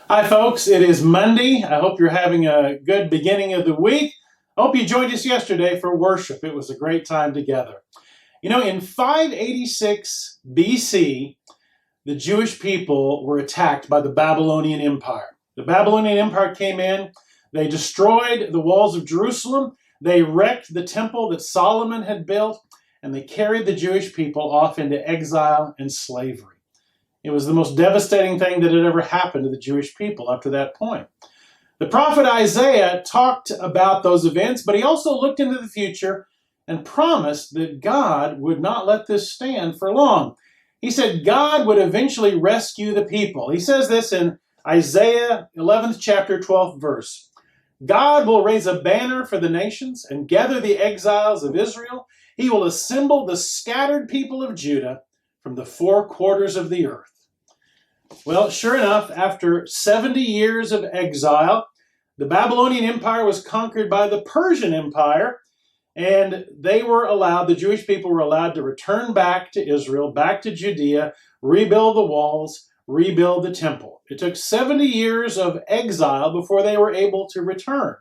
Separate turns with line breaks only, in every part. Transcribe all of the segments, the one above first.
Hi, folks. It is Monday. I hope you're having a good beginning of the week. I hope you joined us yesterday for worship. It was a great time together. In 586 BC, the Jewish people were attacked by the Babylonian Empire. The Babylonian Empire came in, they destroyed the walls of Jerusalem, they wrecked the temple that Solomon had built, and they carried the Jewish people off into exile and slavery. It was the most devastating thing that had ever happened to the Jewish people up to that point. The prophet Isaiah talked about those events, but he also looked into the future and promised that God would not let this stand for long. He said God would eventually rescue the people. He says this in Isaiah 11th chapter 12th verse. God will raise a banner for the nations and gather the exiles of Israel. He will assemble the scattered people of Judah from the four quarters of the earth. Well, sure enough, after 70 years of exile, the Babylonian Empire was conquered by the Persian Empire, and the Jewish people were allowed to return back to Israel, back to Judea, rebuild the walls, rebuild the temple. It took 70 years of exile before they were able to return.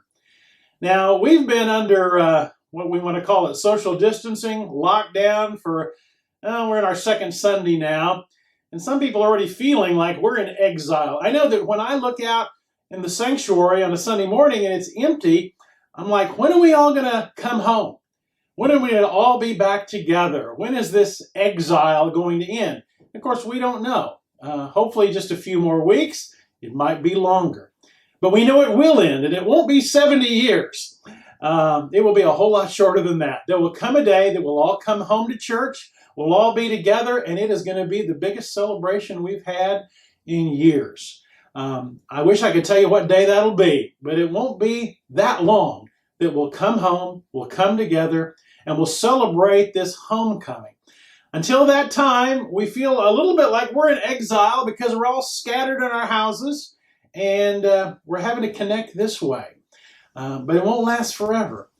Now, we've been under what we want to call it social distancing, lockdown we're in our second Sunday now. And some people are already feeling like we're in exile. I know that when I look out in the sanctuary on a Sunday morning and it's empty, I'm like, when are we all going to come home? When are we going to all be back together? When is this exile going to end? Of course, we don't know. Hopefully just a few more weeks. It might be longer. But we know it will end, and it won't be 70 years. It will be a whole lot shorter than that. There will come a day that we'll all come home to church. We'll all be together, and it is going to be the biggest celebration we've had in years. I wish I could tell you what day that'll be, but it won't be that long that we'll come home, we'll come together, and we'll celebrate this homecoming. Until that time, we feel a little bit like we're in exile because we're all scattered in our houses, and we're having to connect this way. But it won't last forever.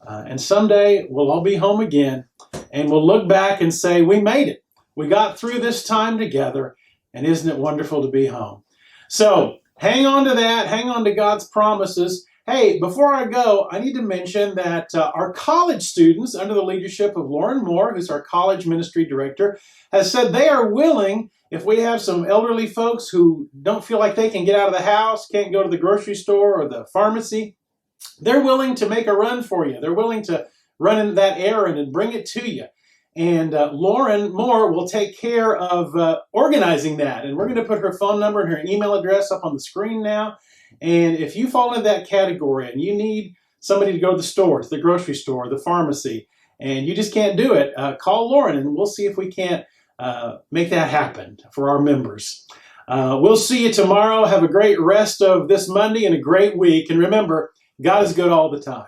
And someday we'll all be home again, and we'll look back and say, we made it. We got through this time together, and isn't it wonderful to be home? So hang on to that. Hang on to God's promises. Hey, before I go, I need to mention that our college students, under the leadership of Lauren Moore, who's our college ministry director, has said they are willing, if we have some elderly folks who don't feel like they can get out of the house, can't go to the grocery store or the pharmacy, they're willing to make a run for you. They're willing to run in that errand and bring it to you. And Lauren Moore will take care of organizing that. And we're going to put her phone number and her email address up on the screen now. And if you fall into that category and you need somebody to go to the store, to the grocery store, the pharmacy, and you just can't do it, call Lauren and we'll see if we can't make that happen for our members. We'll see you tomorrow. Have a great rest of this Monday and a great week. And remember, God is good all the time.